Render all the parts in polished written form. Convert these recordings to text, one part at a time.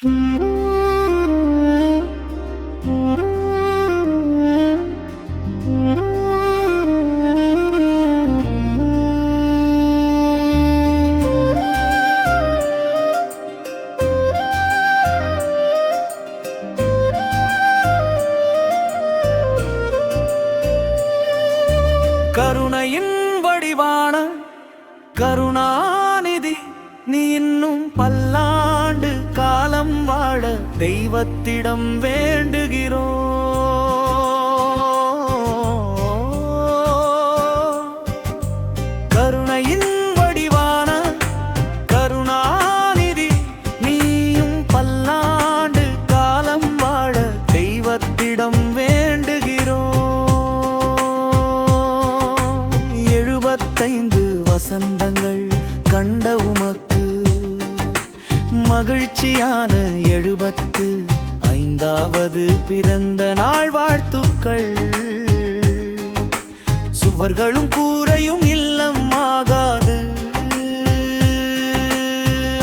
கருணையின் வடிவான கருணாநிதி, நீ இன்னும் பல்லாண்டு காலம் வாழ தெய்வத்திடம் வேண்டுகிறோம். கருணையின் வடிவான கருணாநிதி, நீயும் பல்லாண்டு காலம் வாழ தெய்வத்திடம் வேண்டுகிறோம். 75 வசந்தங்கள் கண்ட உமக்கு மகிழ்ச்சியான 75வது பிறந்த நாள் வாழ்த்துக்கள். சுவர்களும் கூரையும் இல்லம் ஆகாது,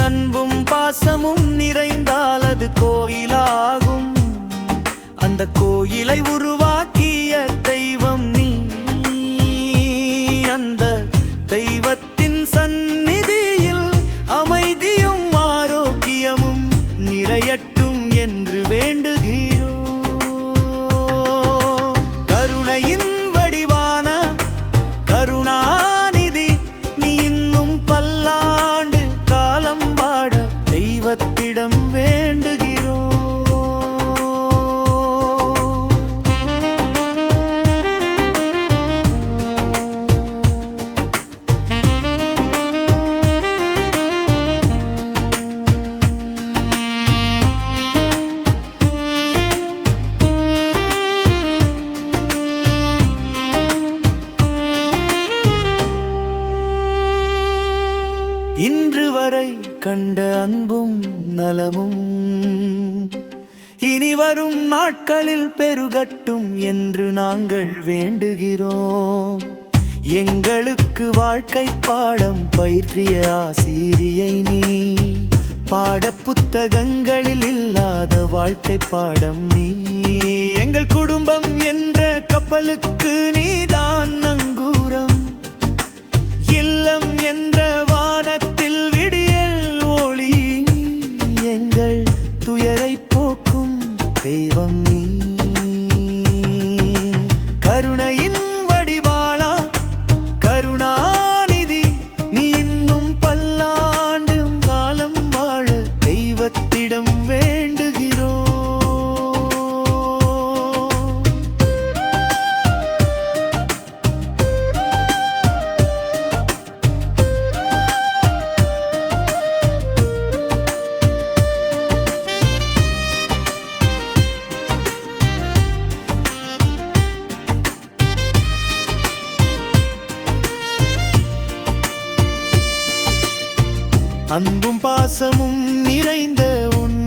அன்பும் பாசமும் நிறைந்தால் அது கோயிலாகும். அந்த கோயிலை உருவாக்கிய தெய்வம் நீ. அந்த தெய்வத்தின் சந்நிதியில் அமைதியும் ஆரோக்கியமும் நிறையட்டும் என்று வேண்டுகிறோம். கருணையின் வடிவான கருணாநிதி, நீ இன்னும் பல்லாண்டு காலம் வாழ தெய்வத்திடம் வேண்டுகிறோம். இன்று வரை கண்ட அன்பும் நலமும் இனி வரும் நாட்களில் பெருகட்டும் என்று நாங்கள் வேண்டுகிறோம். எங்களுக்கு வாழ்க்கை பாடம் பயிற்றிய ஆசிரியை நீ. பாட புத்தகங்களில் இல்லாத வாழ்க்கை பாடம் நீ. எங்கள் குடும்பம் என்ற கப்பலுக்கு நீதான் நங்கூரம். இல்லம் என்ற வானத்தில் விடியல் ஒளி. எங்கள் துயரை போக்கும் தெய்வம் நீ. கருணையின் வடிவாளா கருணாநிதி, நீ இன்னும் பல்லாண்டு காலம் வாழ தெய்வத்திடம் வேண்டுகிறோம். அன்பும் பாசமும் நிறைந்த உன்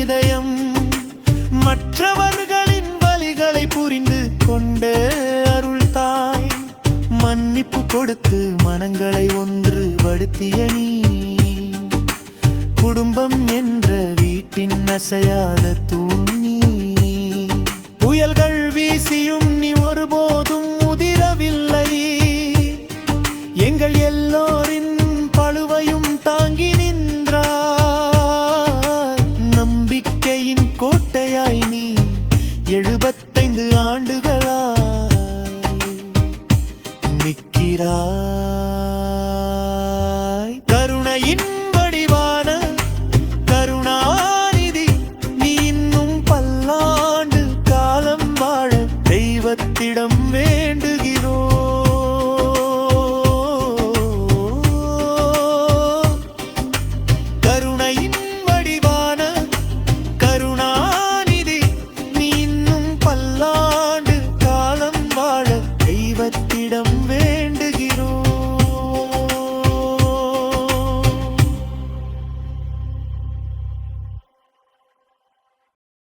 இதயம் மற்றவர்களின் வலிகளை புரிந்து கொண்ட அருள் தாய். மன்னிப்பு கொடுத்து மனங்களை ஒன்றுபடுத்திய நீ. குடும்பம் என்ற வீட்டின் அசையாத தூண் நீ. புயல்கள் வீசியும் நீ ஒருபோதும் உதிரவில்லை. எங்கள் எல்லோரின் பழுவையும் தாங்கி நின்றாய். நம்பிக்கையின் கோட்டையாய் நீ 75 ஆண்டுகளாய் நிற்கிறாய். கருணையின் வடிவான கருணாநிதி, நீ இன்னும் பல்லாண்டு காலம் வாழ தெய்வத்திடம் வேண்டுகிறோம். கருணையின் வடிவான கருணாநிதி, நீ இன்னும் பல்லாண்டு காலம் வாழ தெய்வத்திடம்